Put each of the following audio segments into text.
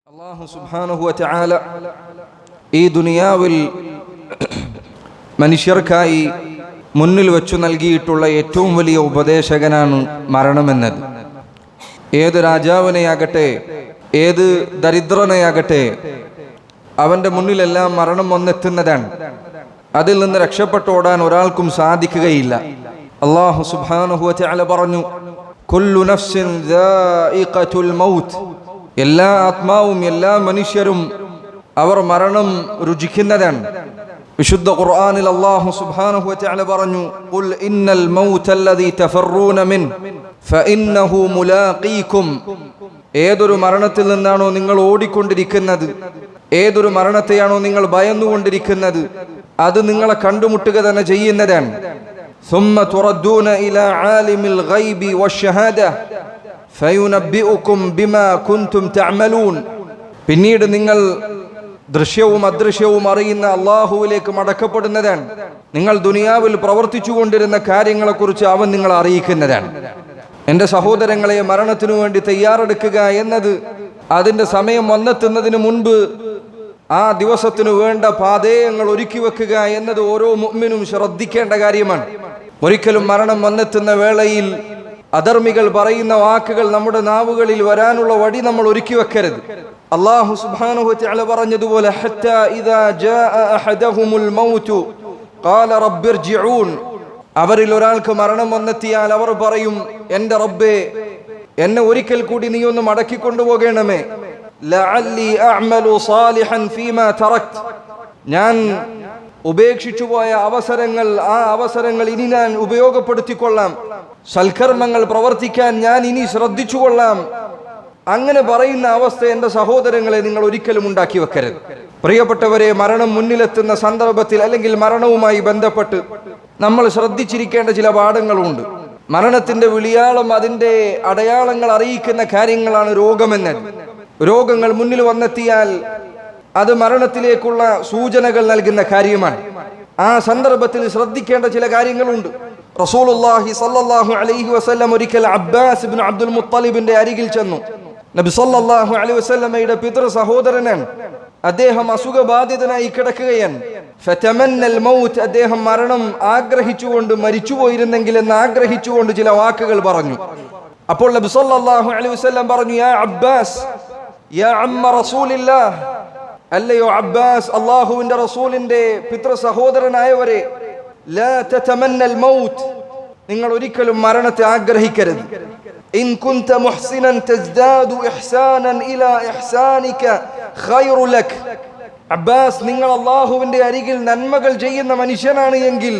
അല്ലാഹു സുബ്ഹാനഹു വ തആല ഈ ദുനിയാവിൽ മനുഷ്യർക്കായി മുന്നിൽ വെച്ചു നൽകിയിട്ടുള്ള ഏറ്റവും വലിയ ഉപദേശകനാണ് മരണമെന്നത്. ഏത് രാജാവിനെയാകട്ടെ, ഏത് ദരിദ്രനെയാകട്ടെ, അവൻ്റെ മുന്നിലെല്ലാം മരണം വന്നെത്തുന്നതാണ്. അതിൽ നിന്ന് രക്ഷപ്പെട്ടോടാൻ ഒരാൾക്കും സാധിക്കുകയില്ല. അല്ലാഹു സുബ്ഹാനഹു വ തആല പറഞ്ഞു, കുല്ലു നഫ്സിൻ ദാഇഖത്തുൽ മൗത്ത്, എല്ലാ ആത്മാവും എല്ലാ മനുഷ്യരും അവർ മരണം രുചിക്കുന്നതാണ്. വിശുദ്ധ ഖുർആനിൽ അല്ലാഹു സുബ്ഹാനഹു വ തആല പറഞ്ഞു, ഖുൽ ഇന്നൽ മൗതല്ലദീ തഫറൂന മിൻ ഫഇന്നഹു മുലാഖീകും, ഏതൊരു മരണത്തിൽ നിന്നാണോ നിങ്ങൾ ഓടിക്കൊണ്ടിരിക്കുന്നത്, ഏതൊരു മരണത്തെയാണോ നിങ്ങൾ ഭയന്നുകൊണ്ടിരിക്കുന്നത്, അത് നിങ്ങളെ കണ്ടുമുട്ടുക തന്നെ ചെയ്യുന്നതാണ്. ثم تردون إلى عالم الغيب والشهادة فينبئكم بما كنتم تعملون, പിന്നീട് നിങ്ങൾ ദൃശ്യവും അദൃശ്യവും അറിയുന്ന അള്ളാഹുവിലേക്ക് മടക്കപ്പെടുന്നതാണ്. നിങ്ങൾ ദുനിയാവിൽ പ്രവർത്തിച്ചു കൊണ്ടിരുന്ന കാര്യങ്ങളെക്കുറിച്ച് അവൻ നിങ്ങളെ അറിയിക്കുന്നതാണ്. എൻ്റെ സഹോദരങ്ങളെ, മരണത്തിനു വേണ്ടി തയ്യാറെടുക്കുക എന്നത്, അതിൻ്റെ സമയം വന്നെത്തുന്നതിന് മുൻപ് ആ ദിവസത്തിനു വേണ്ട പാതേയങ്ങൾ ഒരുക്കി വെക്കുക എന്നത് ഓരോ മുഅ്മിനും ശ്രദ്ധിക്കേണ്ട കാര്യമാണ്. ഒരിക്കലും മരണം വന്നെത്തുന്ന വേളയിൽ അധർമ്മികൾ പറയുന്ന വാക്കുകൾ നമ്മുടെ നാവുകളിൽ വരാനുള്ള വഴി നമ്മൾ ഒരുക്കി വെക്കരുത്. അല്ലാഹു സുബ്ഹാനഹു വ തആല പറഞ്ഞതുപോലെ, ഹത്താ ഇദാ ജാഅ അഹദഹുമുൽ മൗതു ഖാല റബ്ബിർജിഊൻ, അവരിൽ ഒരാൾക്ക് മരണം വന്നെത്തിയാൽ അവർ പറയും, എൻ്റെ റബ്ബേ, എന്നെ ഒരിക്കൽ കൂടി നീ ഒന്ന് മടക്കി കൊണ്ടുപോകണമേ. ലഅല്ലി അഅമലു സാലിഹൻ ഫീമാ തറക്ത്, ഞാൻ ഉപേക്ഷിച്ചു പോയ അവസരങ്ങൾ, ആ അവസരങ്ങൾ ഇനി ഞാൻ ഉപയോഗപ്പെടുത്തിക്കൊള്ളാം, സൽക്കർമ്മങ്ങൾ പ്രവർത്തിക്കാൻ ഞാൻ ഇനി ശ്രദ്ധിച്ചുകൊള്ളാം. അങ്ങനെ പറയുന്ന അവസ്ഥ എൻ്റെ സഹോദരങ്ങളെ നിങ്ങൾ ഒരിക്കലും ഉണ്ടാക്കി വെക്കരുത്. പ്രിയപ്പെട്ടവരെ, മരണം മുന്നിലെത്തുന്ന സന്ദർഭത്തിൽ അല്ലെങ്കിൽ മരണവുമായി ബന്ധപ്പെട്ട് നമ്മൾ ശ്രദ്ധിച്ചിരിക്കേണ്ട ചില പാഠങ്ങളുണ്ട്. മരണത്തിന്റെ വിളിയാളം, അതിൻ്റെ അടയാളങ്ങൾ അറിയിക്കുന്ന കാര്യങ്ങളാണ് രോഗമെന്നത്. രോഗങ്ങൾ മുന്നിൽ വന്നെത്തിയാൽ അത് മരണത്തിലേക്കുള്ള സൂചനകൾ നൽകുന്ന കാര്യമാണ്. ആ സന്ദർഭത്തിൽ ശ്രദ്ധിക്കേണ്ട ചില കാര്യങ്ങളുണ്ട്. റസൂലുള്ളാഹി സ്വല്ലല്ലാഹു അലൈഹി വസല്ലം ഒരിക്കൽ അബ്ബാസ് ഇബ്നു അബ്ദുൽ മുത്തലിബിന്റെ അരികിൽ ചെന്നു. നബി സ്വല്ലല്ലാഹു അലൈഹി വസല്ലമയുടെ പിതൃ സഹോദരനാണ്. അദ്ദേഹം അസുഖബാധിതനായി കിടക്കുകയാണ്. ഫതമന്നൽ മൗത്ത്, അദ്ദേഹം മരണം ആഗ്രഹിച്ചുകൊണ്ട്, മരിച്ചുപോയിരുന്നെങ്കിൽ എന്ന് ആഗ്രഹിച്ചുകൊണ്ട് ചില വാക്കുകൾ പറഞ്ഞു. അപ്പോൾ നബി സ്വല്ലല്ലാഹു അലൈഹി വസല്ലം പറഞ്ഞു, യാ അബ്ബാസ്, യാ അമ്മ റസൂലില്ലാഹ്, അല്ലയോ അബ്ബാസ്, അല്ലാഹുവിന്റെ റസൂലിന്റെ പിതൃ സഹോദരനായവരെ, ലാ തതമന്നൽ മൗത്ത്, നിങ്ങൾ ഒരിക്കലും മരണത്തെ ആഗ്രഹിക്കരുത്. ഇൻ കുൻത മുഹ്സിനൻ തസ്ദാദു ഇഹ്സാനൻ ഇലാ ഇഹ്സാനിക ഖൈറു ലക്, അബ്ബാസ്, നിങ്ങൾ അല്ലാഹുവിന്റെ അരികിൽ നന്മകൾ ചെയ്യുന്ന മനുഷ്യനാണ് എങ്കിൽ,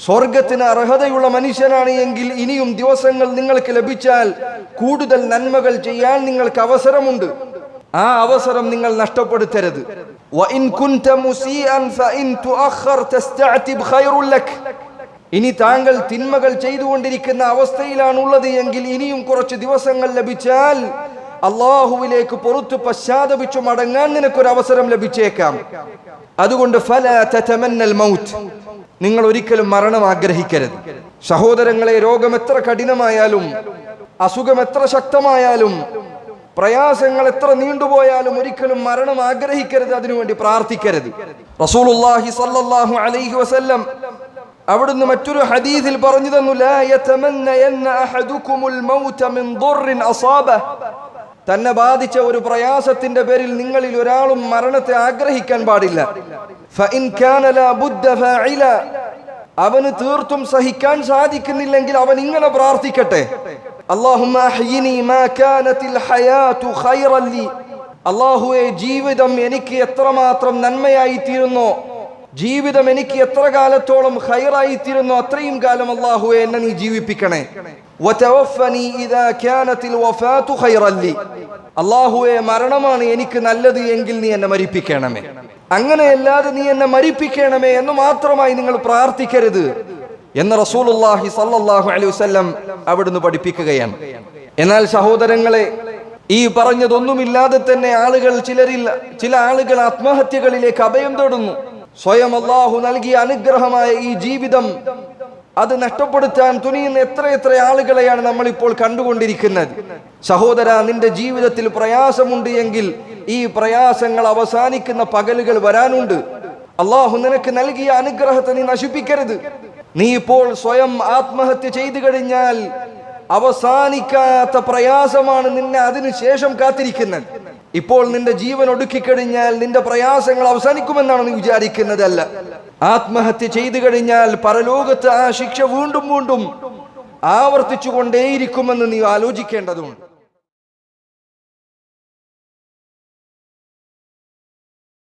സ്വർഗത്തിന് അർഹതയുള്ള മനുഷ്യനാണ് എങ്കിൽ, ഇനിയും ദിവസങ്ങൾ നിങ്ങൾക്ക് ലഭിച്ചാൽ കൂടുതൽ നന്മകൾ ചെയ്യാൻ നിങ്ങൾക്ക് അവസരമുണ്ട്. ആ അവസരം നിങ്ങൾ നഷ്ടപ്പെടുത്തരുത്. വഇൻ കുൻത മുസീഅൻ ഫഇൻ തുഅഖർ തസ്തഅതിബ് ഖൈറുൽ ലക്, ഇനി താങ്കൾ തിന്മകൾ ചെയ്തുകൊണ്ടിരിക്കുന്ന അവസ്ഥയിലാണുള്ളത് എങ്കിൽ ഇനിയും കുറച്ച് ദിവസങ്ങൾ ലഭിച്ചാൽ അല്ലാഹുവിലേക്ക് പുറത്തു പശ്ചാത്തപിച്ചു മടങ്ങാൻ നിനക്കൊരു അവസരം ലഭിച്ചേക്കാം. അതുകൊണ്ട് ഫലാ തതമന്നൽ മൗത്ത്, നിങ്ങൾ ഒരിക്കലും മരണം ആഗ്രഹിക്കരുത്. സഹോദരങ്ങളെ, രോഗം എത്ര കഠിനമായാലും, അസുഖം എത്ര ശക്തമായാലും, പ്രയാസങ്ങൾ എത്ര നീണ്ടുപോയാലും ഒരിക്കലും മരണം ആഗ്രഹിക്കരുത്, അതിനുവേണ്ടി പ്രാർത്ഥിക്കരുത്. റസൂലുള്ളാഹി സ്വല്ലല്ലാഹു അലൈഹി വസല്ലം അവിടുന്ന് മറ്റൊരു ഹദീസിൽ പറഞ്ഞു തന്നു, ലാ യതമന്നയന്ന അഹദുകുമുൽ മൗത മിൻ ദുർറിൻ അസാബഹ, തന്നെ ബാധിച്ച ഒരു പ്രയാസത്തിന്റെ പേരിൽ നിങ്ങളിൽ ഒരാളും മരണത്തെ ആഗ്രഹിക്കാൻ പാടില്ല. ഫഇൻ കാന ലാ ബുദ്ദ ഫാഇല, അവന് തീർത്തും സഹിക്കാൻ സാധിക്കുന്നില്ലെങ്കിൽ അവൻ ഇങ്ങനെ പ്രാർത്ഥിക്കട്ടെ, അല്ലാഹുമ്മ അഹ്യിനി മാ കാനത്തിൽ ഹയാതു ഖൈറൻ ലി, അല്ലാഹുവേ, ജീവിതം എനിക്ക് എത്രമാത്രം നന്മയായി തീരുന്നോ, ജീവിതം എനിക്ക് എത്ര കാലത്തോളം ഖൈറായി തീരുന്നോ അത്രയും കാലം അല്ലാഹുവേ എന്നെ നീ ജീവിപ്പിക്കണേ. വതവഫനി ഇദാ കാനത്തിൽ വഫാതു ഖൈറൻ ലി, അല്ലാഹുവേ, മരണമാണ് എനിക്ക് നല്ലത് എങ്കിൽ നീ എന്നെ മരിപ്പിക്കണമേ, അങ്ങനെയല്ലാതെ നീ എന്നെ മരിപ്പിക്കണമേ എന്ന് മാത്രമായി നിങ്ങൾ പ്രാർത്ഥിക്കരുത് എന്ന് റസൂലുള്ളാഹി സ്വല്ലല്ലാഹു അലൈഹി വസല്ലം അവിടുന്ന് പഠിപ്പിക്കുകയാണ്. എന്നാൽ സഹോദരങ്ങളെ, ഈ പറഞ്ഞതൊന്നുമില്ലാതെ തന്നെ ചില ആളുകൾ ആത്മഹത്യകളിലേക്ക് അഭയം തേടുന്നു. സ്വയം അല്ലാഹു നൽകിയ അനുഗ്രഹമായ ഈ ജീവിതം അത് നഷ്ടപ്പെടുത്താൻ തുനിയുന്ന എത്ര ആളുകളെയാണ് നമ്മൾ ഇപ്പോൾ കണ്ടുകൊണ്ടിരിക്കുന്നത്. സഹോദര, നിന്റെ ജീവിതത്തിൽ പ്രയാസമുണ്ട് എങ്കിൽ ഈ പ്രയാസങ്ങൾ അവസാനിക്കുന്ന പകലുകൾ വരാനുണ്ട്. അള്ളാഹു നിനക്ക് നൽകിയ അനുഗ്രഹത്തെ നീ നശിപ്പിക്കരുത്. നീ ഇപ്പോൾ സ്വയം ആത്മഹത്യ ചെയ്തു കഴിഞ്ഞാൽ അവസാനിക്കാത്ത പ്രയാസമാണ് നിന്നെ അതിനു ശേഷം കാത്തിരിക്കുന്നത്. ഇപ്പോൾ നിന്റെ ജീവൻ ഒടുക്കിക്കഴിഞ്ഞാൽ നിന്റെ പ്രയാസങ്ങൾ അവസാനിക്കുമെന്നാണ് നീ വിചാരിക്കുന്നതല്ല. ആത്മഹത്യ ചെയ്തു കഴിഞ്ഞാൽ പരലോകത്ത് ആ ശിക്ഷ വീണ്ടും വീണ്ടും ആവർത്തിച്ചു കൊണ്ടേയിരിക്കുമെന്ന് നീ ആലോചിക്കേണ്ടതുണ്ട്.